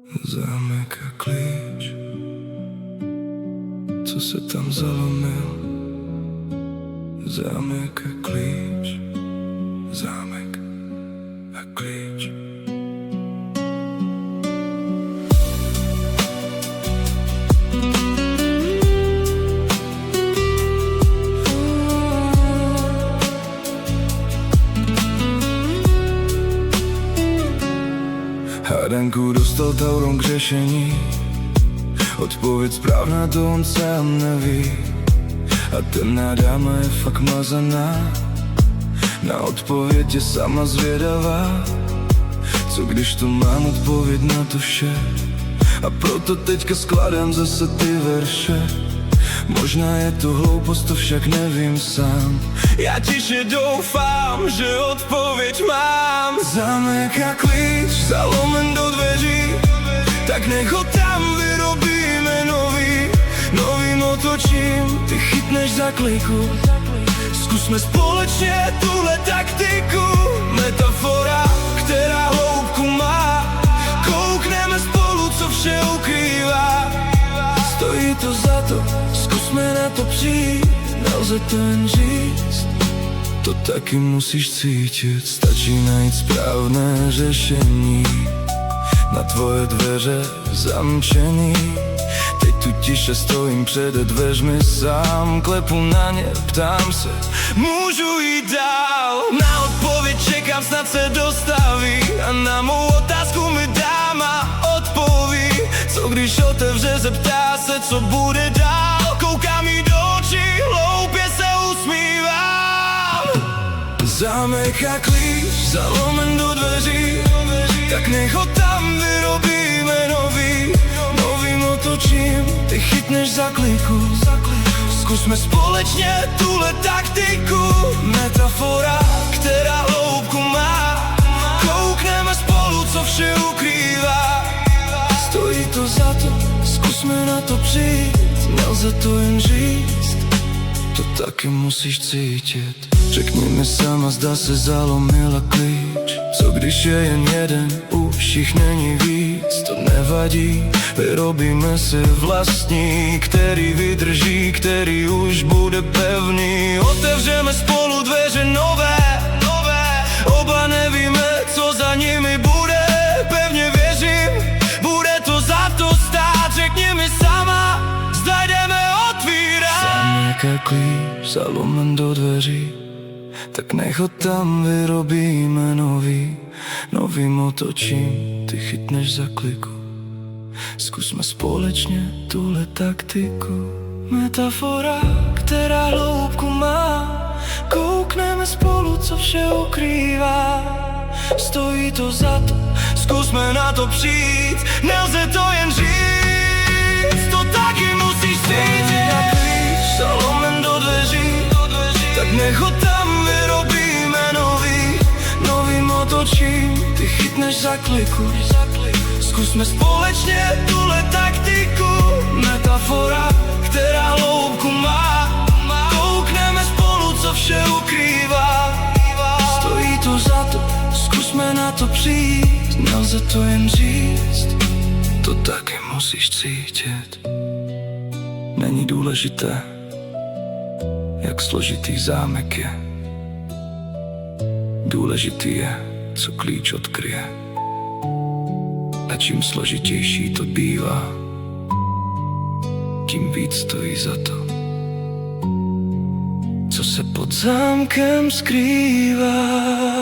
Zámek a klíč, co se tam zalomil. Zámek a klíč, zámek a klíč. Hádanku dostal Tauron k řešení, odpověď správná to on sám neví. A temná dáma je fakt mazaná, na odpověď je sama zvědavá. Co když to mám odpověď na to vše, a proto teďka skládám zase ty verše. Možná je to hloupost, to však nevím sám. Já tiše doufám, že odpověď mám. Zámek a klíč, zalomen do dveří, tak nech ho tam vyrobíme nový. Novým otočím, ty chytneš za kliku. Zkusme společně tuhle taktiku. Metafora, která hloubku má. Koukneme spolu, co vše ukrývá. Stojí to za to, zkusme na to přijít. Nelze to jen říct, to taky musíš cítit. Stačí najít správné řešení. Na tvoje dveře zamčený. Teď tu tiše stojím před dveřmi sám. Klepu na ně, ptám se, můžu jít dál? Na odpověď čekám, snad se dostaví. A na mou otázku mi dáma odpoví. Co když otevře, zeptá se, co bude dál. Koukám jí do očí, hloupě se usmívám. Zámek a klíč, zalomen do dveří, tak nech ho tam vyrobíme nový. Novým otočím, ty chytneš za kliku. Zkusme společně tuhle taktiku. Metafora, která hloubku má. Koukneme spolu, co vše ukrývá. Stojí to za to, zkusme na to přijít. Nelze to jen říct, to taky musíš cítit. Řekni mi sama, zda se zalomila klíč. Co když je jen jeden, už jich není víc. To nevadí, vyrobíme si vlastní, který vydrží, který už bude pevný. Otevřeme spolu dveře nové. Oba nevíme, co za nimi bude. Pevně věřím, bude to za to stát. Řekni mi sama, zda jdeme otvírat. Zámek a klíč, zalomen do dveří, tak nech ho tam vyrobíme nový. Novým otočím, ty chytneš za kliku. Zkusme společně tuhle taktiku. Metafora, která hloubku má. Koukneme spolu, co vše ukrývá. Stojí to za to, zkusme na to přijít. Nelze to jen říct, to taky musíš cítit. Na klíč, zalomen do dveří, tak nech ho tam vyrobíme nový. Novým otočím, ty chytneš za kliku. Zkusme společně tuhle taktiku. Metafora, která hloubku má. Koukneme spolu, co vše ukrývá. Stojí to za to, zkusme na to přijít. Nelze to jen říct, to taky musíš cítit. Není důležité, jak složitý zámek je. Důležitý je, co klíč odkryje. A čím složitější to bývá, tím víc stojí za to, co se pod zámkem skrývá.